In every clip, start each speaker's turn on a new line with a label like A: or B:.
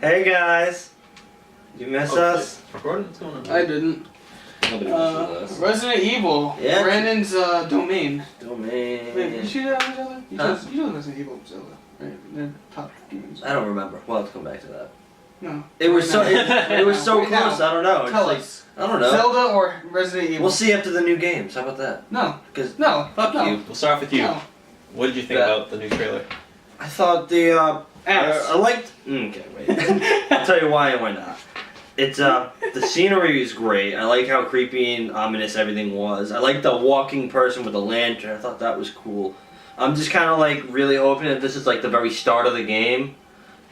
A: Hey guys! You miss us?
B: Recording? What's going on?
C: I didn't.
B: Nobody misses us.
C: Resident Evil.
A: Yeah.
C: Brandon's domain.
A: Domain.
C: Wait, you should Zelda? You
A: Huh?
C: chose Resident Evil Zelda, right? They're top games.
A: I don't remember. We'll have to come back to that.
C: No.
A: It was so it was so
C: Right
A: close.
C: now.
A: I don't know. It's
C: Tell
A: like,
C: us.
A: I don't know.
C: Zelda or Resident Evil?
A: We'll see after the new games. How about that?
C: No.
A: Because
C: No.
A: fuck
C: no.
A: you.
B: We'll start off with you.
C: No.
B: What did you think about the new trailer?
A: I thought the
C: Ass.
A: I liked. Okay, wait. I'll tell you why and why not. It's the scenery is great. I like how creepy and ominous everything was. I like the walking person with the lantern. I thought that was cool. I'm just kind of like really hoping that this is like the very start of the game.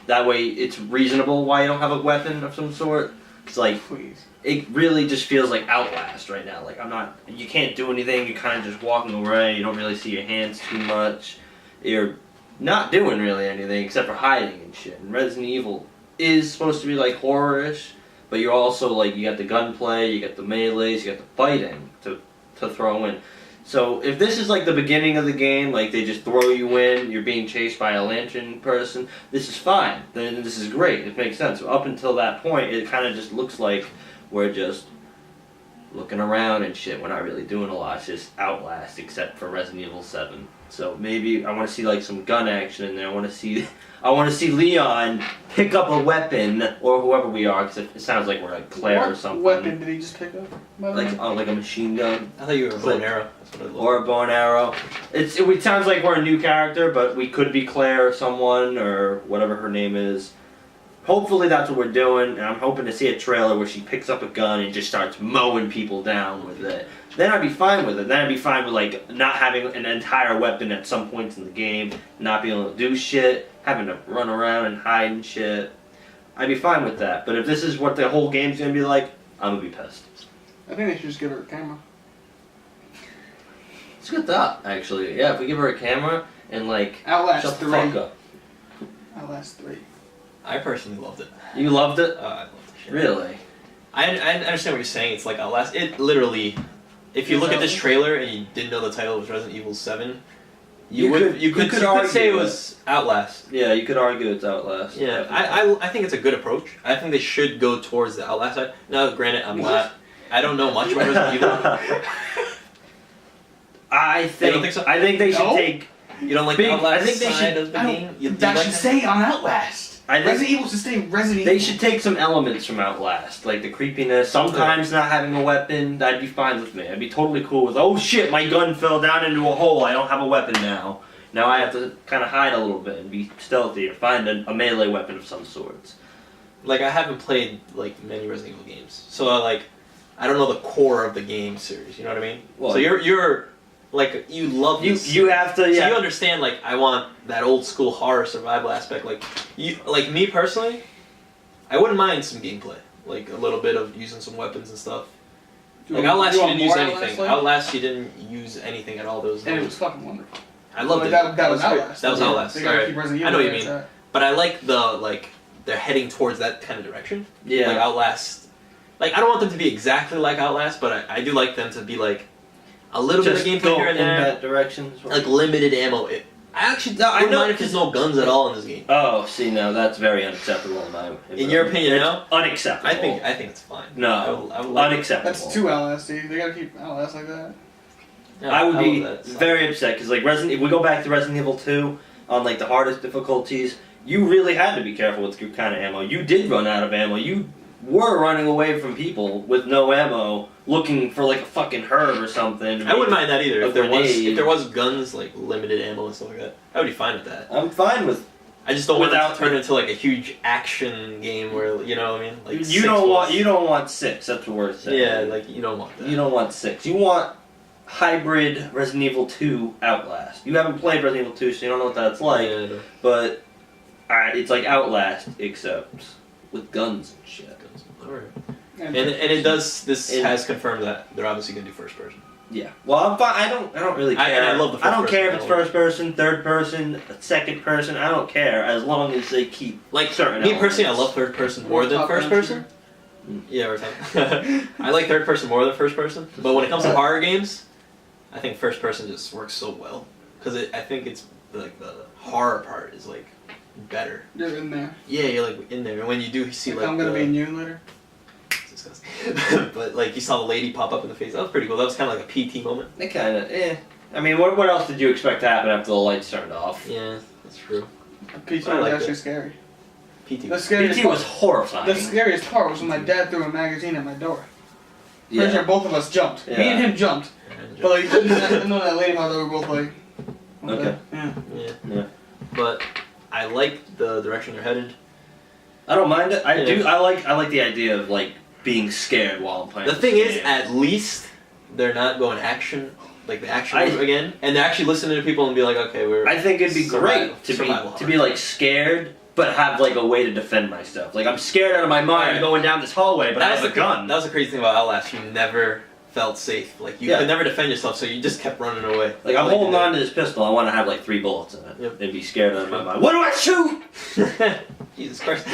A: That way it's reasonable why you don't have a weapon of some sort. It's like,
C: Please.
A: it really just feels like Outlast right now. Like you can't do anything. You're kind of just walking away. You don't really see your hands too much. You're not doing really anything except for hiding and shit. And Resident Evil is supposed to be like horror-ish, but you're also like, you got the gunplay, you got the melees, you got the fighting to throw in. So if this is like the beginning of the game, like they just throw you in, you're being chased by a lantern person, this is fine. Then this is great. It makes sense. Up until that point, it kind of just looks like we're just looking around and shit. We're not really doing a lot. It's just Outlast, except for Resident Evil 7. So maybe I want to see like some gun action in there. I want to see Leon pick up a weapon, or whoever we are, because it sounds like we're like Claire or something.
C: What weapon did he just pick up?
A: Like a machine gun.
B: I thought you were a bow and arrow. That's what it looked
A: Or a bow and arrow. It sounds like we're a new character, but we could be Claire or someone, or whatever her name is. Hopefully that's what we're doing, and I'm hoping to see a trailer where she picks up a gun and just starts mowing people down with it. Then I'd be fine with it. Then I'd be fine with like not having an entire weapon at some points in the game, not being able to do shit, having to run around and hide and shit. I'd be fine with that. But if this is what the whole game's gonna be like, I'm gonna be pissed.
C: I think they should just give her a camera.
A: It's a good thought, actually. Yeah, if we give her a camera and like
C: Outlast
A: shut the
C: 3.
A: fuck up.
C: Outlast 3.
B: I personally loved it.
A: You loved it?
B: I loved the shit.
A: Really?
B: I understand what you're saying. It's like Outlast. It literally, if you look at this trailer and you didn't know the title was Resident Evil 7, you could say it was Outlast.
A: Yeah, you could argue it's Outlast.
B: Yeah, I think it's a good approach. I think they should go towards the Outlast side. Now, granted, I don't know much about Resident Evil.
A: I think
B: so?
A: I think they should take.
B: You don't like
A: Big-
B: the Outlast
A: I think they
B: side
A: should-
B: of the game?
C: That should stay on Outlast.
A: I think
C: Resident Evil should stay Resident Evil.
A: they should take some elements from Outlast, like the creepiness. Sometimes not having a weapon, that'd be fine with me. I'd be totally cool with. Oh shit, my gun fell down into a hole. I don't have a weapon now. Now I have to kind of hide a little bit and be stealthy or find a melee weapon of some sorts.
B: Like, I haven't played like many Resident Evil games, so I don't know the core of the game series. You know what I mean?
A: Well,
B: so you're like, you love this.
A: You have to. Yeah.
B: So you understand, like, I want that old school horror survival aspect. Like me personally, I wouldn't mind some gameplay, like a little bit of using some weapons and stuff. Like Outlast, you didn't use anything. Outlast, you didn't use anything at all. Those.
C: And it was fucking wonderful.
B: I loved it.
C: That was
B: great.
C: Outlast.
B: That was Outlast.
C: They gotta
B: Alright.
C: keep Resident Evil
B: I know what you
C: there,
B: mean.
C: so-
B: But I like they're heading towards that kind of direction.
A: Yeah.
B: Like Outlast. Like, I don't want them to be exactly like Outlast, but I do like them to be like a little
A: Just
B: bit of
A: go
B: gameplay here
A: in
B: and there.
A: that direction. As well.
B: Like limited ammo. I actually wouldn't mind if there's no guns at all in this game.
A: Oh, see, no, that's very unacceptable
B: In your opinion,
A: it's
B: no?
A: unacceptable.
B: I think it's fine.
A: No,
B: I would like
A: unacceptable.
C: That's too Outlast, dude. They gotta keep Outlast like that.
B: Yeah,
A: I would be
B: love that.
A: very upset because like if we go back to Resident Evil 2 on like the hardest difficulties, you really had to be careful with your kind of ammo. You did run out of ammo. You were running away from people with no ammo, looking for like a fucking herb or something.
B: I wouldn't mind that either.
A: a
B: If there
A: grenade.
B: was guns, like limited ammo and stuff like that, I would be fine with that.
A: I'm fine with.
B: I just don't want it
A: Without-
B: to turn into like a huge action game where, you know what I mean? Like
A: You
B: 6
A: don't want.
B: was-
A: You don't want 6. That's what we're saying.
B: Yeah, like you don't want that.
A: You don't want 6. You want hybrid Resident Evil 2 Outlast. You haven't played Resident Evil 2, so you don't know what that's like.
B: Yeah, I know.
A: But it's like Outlast, except with guns and shit.
B: Alright. And it does. This has confirmed that they're obviously gonna do first person.
A: Yeah. Well, I'm fine. I don't really care.
B: And I love the first
A: I don't care if
B: person
A: it's first person, third person, second person. I don't care as long as they keep
B: Like
A: certain.
B: me personally, I
A: elements.
B: love third person more than
C: Top
B: first
C: down
B: person. Yeah, we're talking. I like third person more than first person, but when it comes to horror games, I think first person just works so well because I think it's like the horror part is like better.
C: You're in there.
B: Yeah, you're like in there, and when you do see like
C: I'm gonna be in you later.
B: it's disgusting. But like you saw the lady pop up in the face. That was pretty cool. That was kind of like a PT moment.
A: It kind of, I mean, what else did you expect to happen after the lights turned off?
B: Yeah, that's true.
C: PT
B: I
C: was
B: liked
C: actually
B: it.
C: scary.
B: PT.
C: The scariest
A: PT
C: part,
A: was horrifying.
C: the scariest part was when my dad threw a magazine at my door. Pretty sure
A: Yeah.
C: both of us jumped. Me
A: Yeah.
C: and him jumped. But like, I know that lady part that we were both like. what
A: Okay.
C: the- Yeah.
B: Yeah. But I like the direction they're headed.
A: I don't mind it.
B: Yeah.
A: I like the idea of like being scared while I'm playing.
B: The thing is, at least they're not going action, like the action move again, and they're actually listening to people and be like, okay, we're.
A: I think it'd be
B: survival-
A: great
B: survival
A: to
B: horror.
A: be like scared, but have like a way to defend myself. Like I'm scared out of my mind
B: Right.
A: going down this hallway, but I
B: That
A: have a
B: was
A: gun.
B: That was the crazy thing about Outlast. You never felt safe. Like you
A: Yeah.
B: could never defend yourself, so you just kept running away.
A: Like I'm holding on to this pistol. I want to have like 3 bullets in it
B: Yep.
A: and be scared out of my mind. What do I shoot?
B: Jesus Christ.